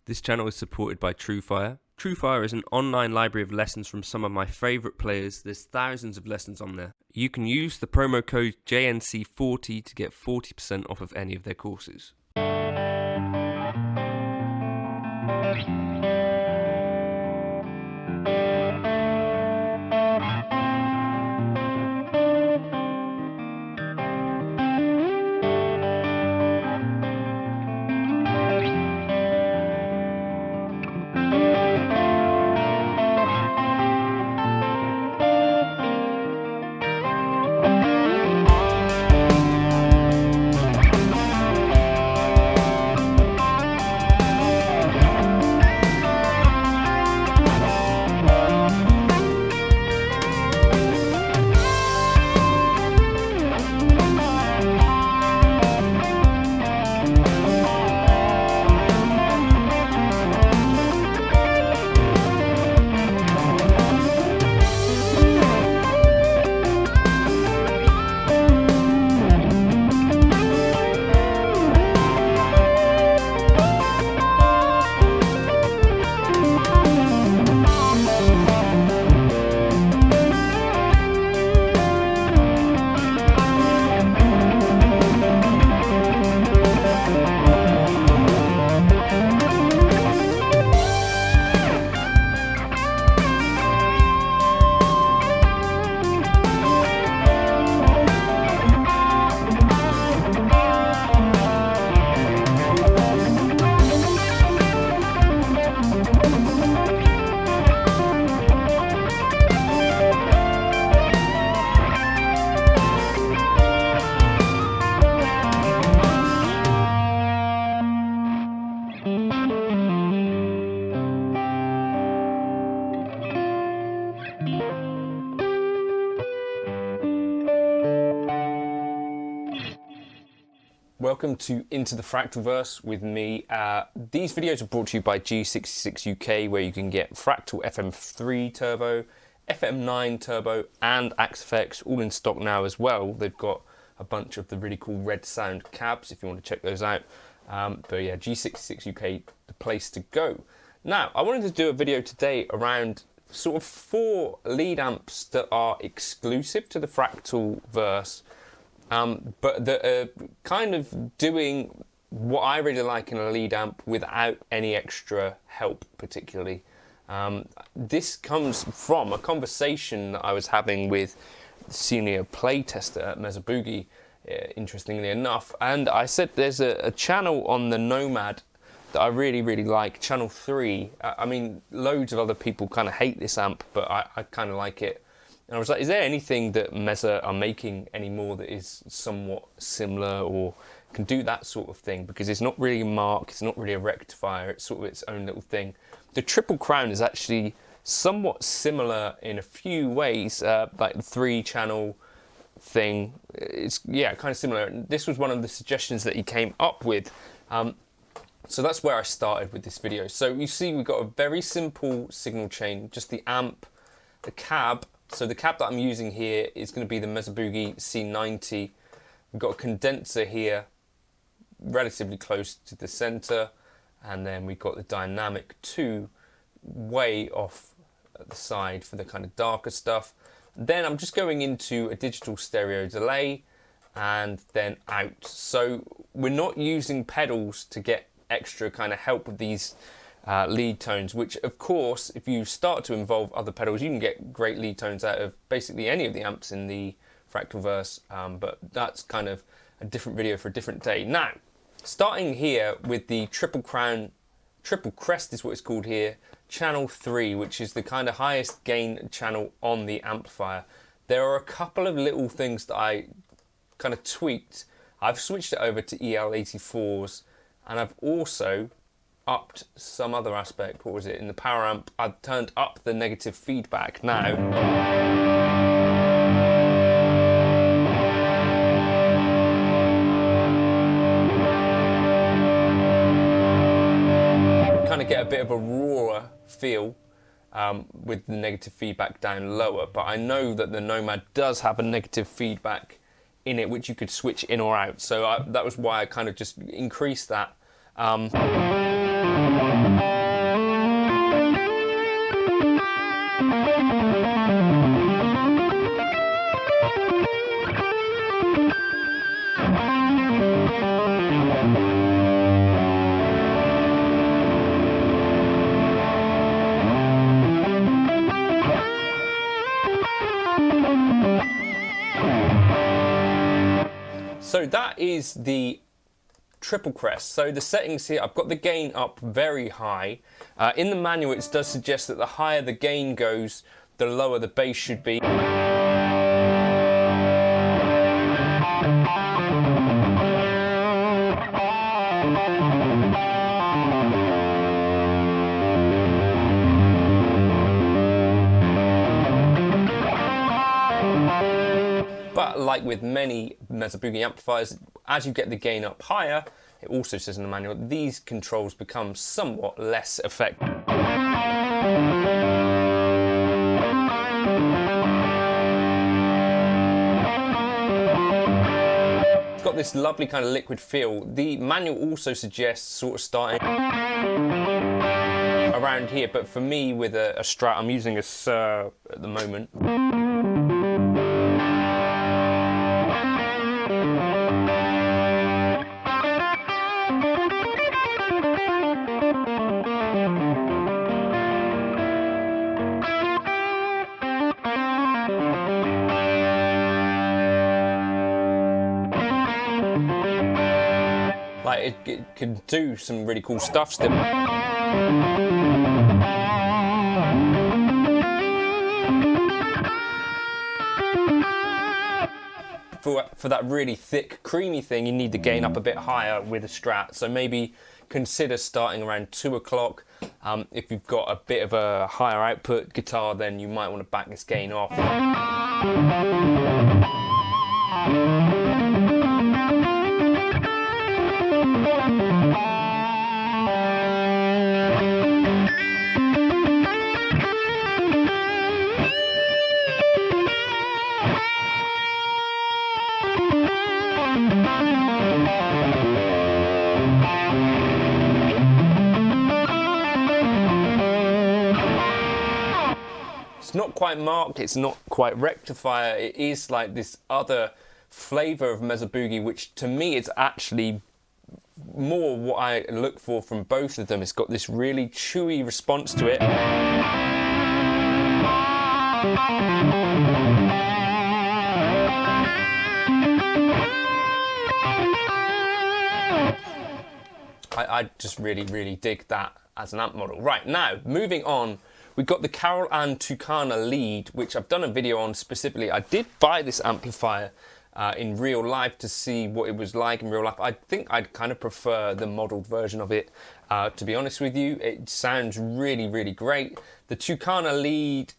This channel is supported by TrueFire. TrueFire is an online library of lessons from some of my favourite players. There's thousands of lessons on there. You can use the promo code JNC40 to get 40% off of any of their courses. Welcome to Into the Fractalverse with me. These videos are brought to you by G66 UK, where you can get Fractal FM3 Turbo, FM9 Turbo and Axe-Fx all in stock now as well. They've got a bunch of the really cool red sound cabs if you want to check those out. But yeah, G66 UK, the place to go. Now, I wanted to do a video today around sort of 4 lead amps that are exclusive to the Fractalverse. But that are kind of doing what I really like in a lead amp without any extra help particularly. This comes from a conversation that I was having with the senior playtester at Mesa Boogie, interestingly enough, and I said there's a channel on the Nomad that I really like, channel 3. I mean, loads of other people kind of hate this amp, but I kind of like it. And I was like, is there anything that Mesa are making anymore that is somewhat similar or can do that sort of thing? Because it's not really a mark, it's not really a rectifier, it's sort of its own little thing. The Triple Crown is actually somewhat similar in a few ways, like the 3-channel thing. It's, yeah, kind of similar. This was one of the suggestions that he came up with. So that's where I started with this video. So you see we've got a very simple signal chain, just the amp, the cab. So the cab that I'm using here is going to be the Mesa Boogie C90. We've got a condenser here, relatively close to the center, and then we've got the dynamic 2 way off at the side for the kind of darker stuff. Then I'm just going into a digital stereo delay and then out. So we're not using pedals to get extra kind of help with these lead tones, which of course, if you start to involve other pedals, you can get great lead tones out of basically any of the amps in the Fractalverse, but that's kind of a different video for a different day. Now, starting here with the Triple Crown, Triple Crest is what it's called here, channel 3, which is the kind of highest gain channel on the amplifier. There are a couple of little things that I kind of tweaked. I've switched it over to EL84s, and I've also upped some other aspect. What was it? In the power amp, I've turned up the negative feedback now. Kind of get a bit of a rawer feel with the negative feedback down lower, but I know that the Nomad does have a negative feedback in it which you could switch in or out, so that was why I kind of just increased that. So that is the triple crest. So the settings here, I've got the gain up very high. In the manual it does suggest that the higher the gain goes, the lower the bass should be. But like with many Mesa Boogie amplifiers, as you get the gain up higher, it also says in the manual, these controls become somewhat less effective. It's got this lovely kind of liquid feel. The manual also suggests sort of starting around here, but for me with a Strat, I'm using a Sir at the moment. Like it can do some really cool stuff still. For that really thick, creamy thing, you need the gain up a bit higher with a Strat. So maybe consider starting around 2 o'clock. If you've got a bit of a higher output guitar, then you might want to back this gain off. It's not quite marked, it's not quite rectifier, it is like this other flavour of Mesa Boogie, which to me is actually more what I look for from both of them. It's got this really chewy response to it. I just really dig that as an amp model. Right, now, moving on, we've got the Ann Tucana lead, which I've done a video on specifically. I did buy this amplifier in real life to see what it was like in real life. I think I'd kind of prefer the modelled version of it, to be honest with you. It sounds really great. The Tucana lead,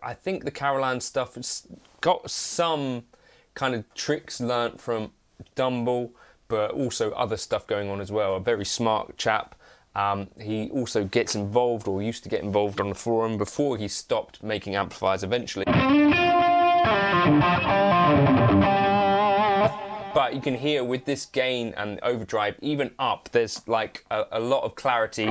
I think the Ann stuff has got some kind of tricks learnt from Dumble, but also other stuff going on as well. A very smart chap. He also gets involved, or used to get involved, on the forum before he stopped making amplifiers eventually. But you can hear with this gain and overdrive, even up, there's like a lot of clarity.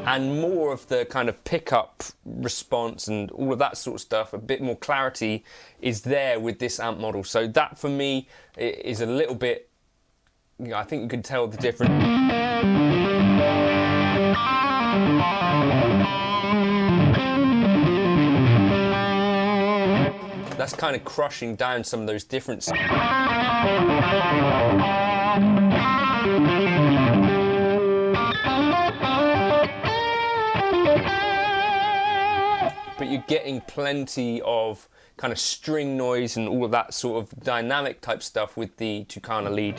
And more of the kind of pickup response and all of that sort of stuff, a bit more clarity is there with this amp model. So that for me is a little bit, you know, I think you can tell the difference. That's kind of crushing down some of those differences. But you're getting plenty of kind of string noise and all of that sort of dynamic type stuff with the Tucana lead.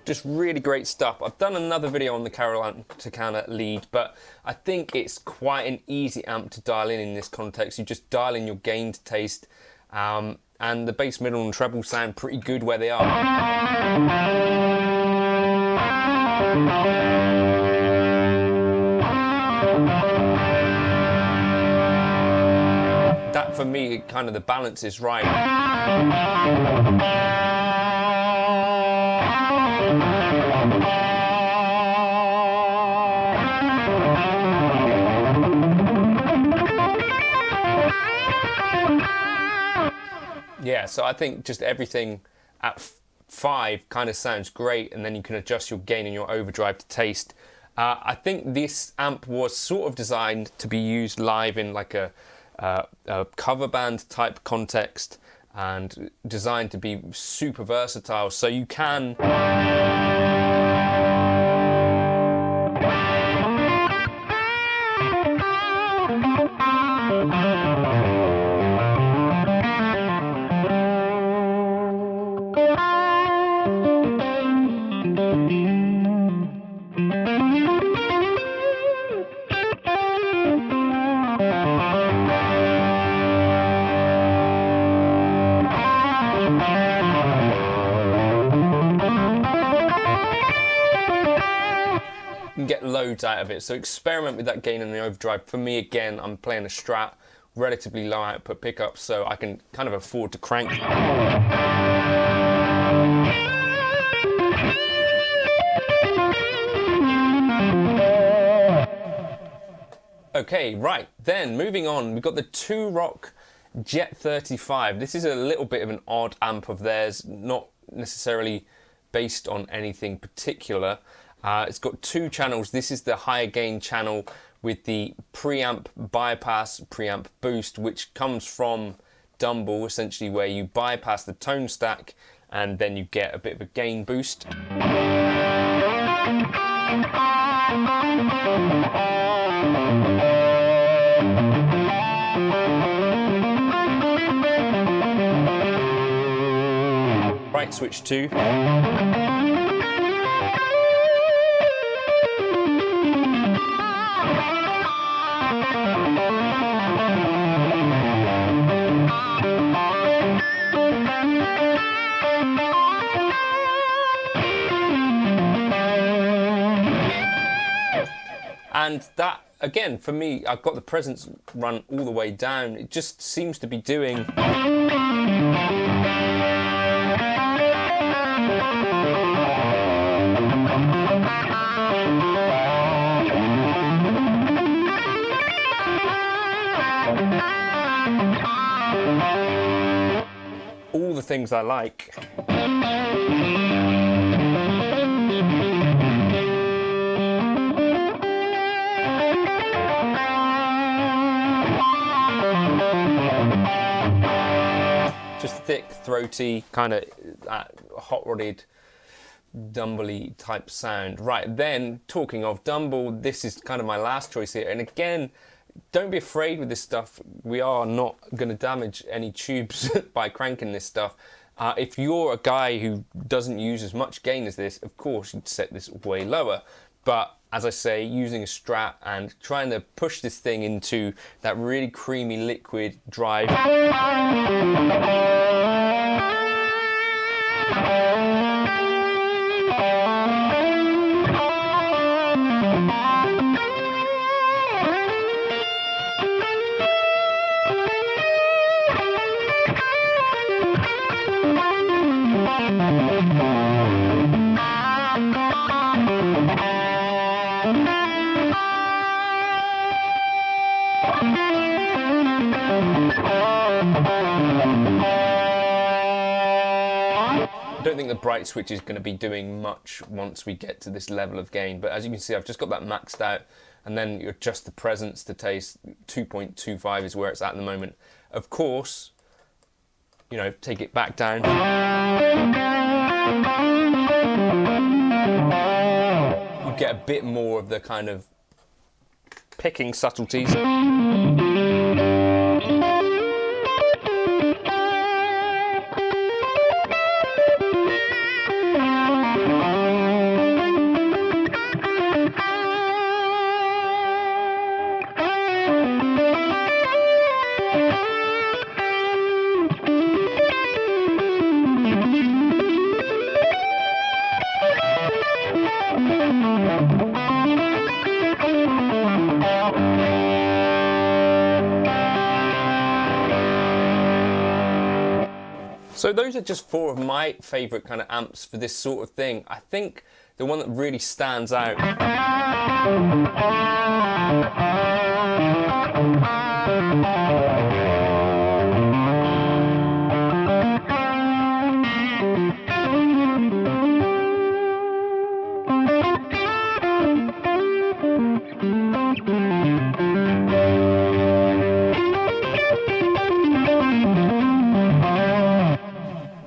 Just really great stuff. I've done another video on the Ann Tucana lead, but I think it's quite an easy amp to dial in this context. You just dial in your gain to taste, and the bass, middle and treble sound pretty good where they are. for me, kind of the balance is right. Yeah, so I think just everything at 5 kind of sounds great, and then you can adjust your gain and your overdrive to taste. I think this amp was sort of designed to be used live in like a cover band type context, and designed to be super versatile, so you can get loads out of it. So experiment with that gain and the overdrive. For me, again, I'm playing a Strat, relatively low output pickup, so I can kind of afford to crank. Okay, right, then moving on, we've got the Two Rock Jet 35. This is a little bit of an odd amp of theirs, not necessarily based on anything particular. It's got 2 channels. This is the higher gain channel with the preamp bypass, preamp boost, which comes from Dumble, essentially, where you bypass the tone stack and then you get a bit of a gain boost. Right switch 2. And that, again, for me, I've got the presence run all the way down. It just seems to be doing... all the things I like. Just thick, throaty, kind of hot rodded, Dumble-y type sound. Right, then, talking of Dumble, this is kind of my last choice here. And again, don't be afraid with this stuff. We are not going to damage any tubes by cranking this stuff. If you're a guy who doesn't use as much gain as this, of course, you'd set this way lower. But as I say, using a Strat and trying to push this thing into that really creamy liquid drive. I don't think the bright switch is going to be doing much once we get to this level of gain, but as you can see, I've just got that maxed out, and then you adjust the presence to taste. 2.25 is where it's at the moment. Of course, you know, take it back down. You get a bit more of the kind of picking subtleties. So those are just 4 of my favourite kind of amps for this sort of thing. I think the one that really stands out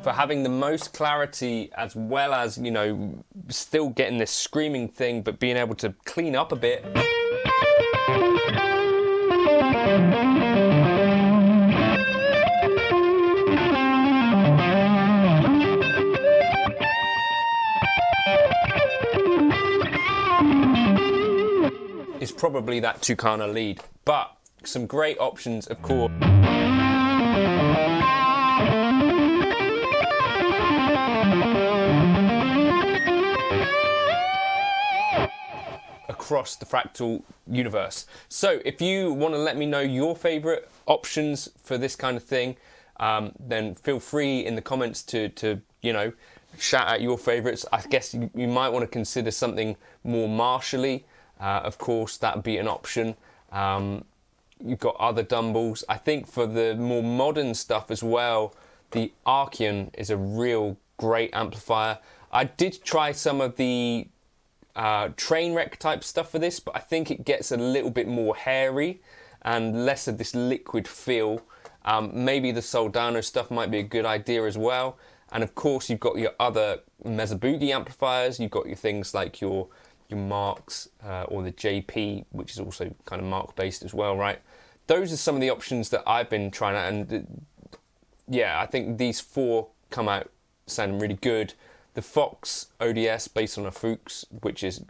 for having the most clarity, as well as, you know, still getting this screaming thing, but being able to clean up a bit. Is probably that Tucana lead, but some great options, of course. Across the Fractal universe. So if you want to let me know your favorite options for this kind of thing, then feel free in the comments to you know, shout out your favorites. I guess you might want to consider something more martially. Of course, that would be an option. You've got other Dumbles. I think for the more modern stuff as well, the Archeon is a real great amplifier. I did try some of the train wreck type stuff for this, but I think it gets a little bit more hairy and less of this liquid feel. Maybe the Soldano stuff might be a good idea as well. And of course, you've got your other Mesa Boogie amplifiers. You've got your things like your Marks or the JP, which is also kind of Mark based as well, right? Those are some of the options that I've been trying out, and yeah, I think these 4 come out sounding really good. The Fox ODS based on a Fuchs, which is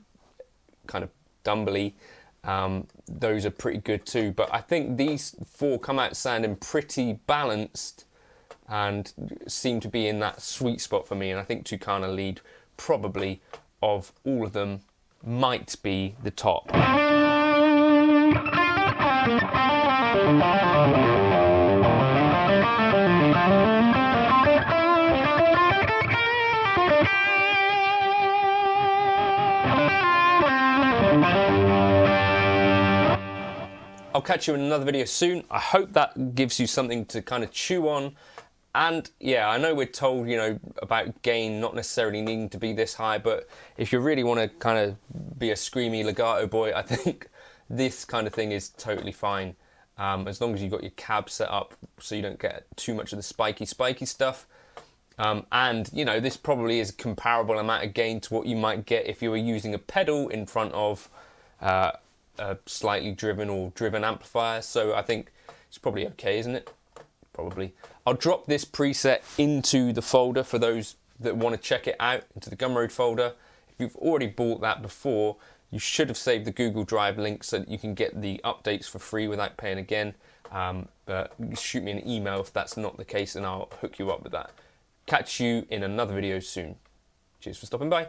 kind of dumbly, those are pretty good too. But I think these 4 come out sounding pretty balanced and seem to be in that sweet spot for me. And I think Tucana lead, probably of all of them, might be the top. I'll catch you in another video soon. I hope that gives you something to kind of chew on. And yeah, I know we're told, you know, about gain not necessarily needing to be this high, but if you really want to kind of be a screamy legato boy, I think this kind of thing is totally fine. As long as you've got your cab set up so you don't get too much of the spiky stuff. And, you know, this probably is a comparable amount of gain to what you might get if you were using a pedal in front of a slightly driven or driven amplifier. So I think it's probably okay, isn't it? Probably. I'll drop this preset into the folder for those that want to check it out, into the Gumroad folder. If you've already bought that before, you should have saved the Google Drive link so that you can get the updates for free without paying again. But shoot me an email if that's not the case and I'll hook you up with that. Catch you in another video soon. Cheers for stopping by.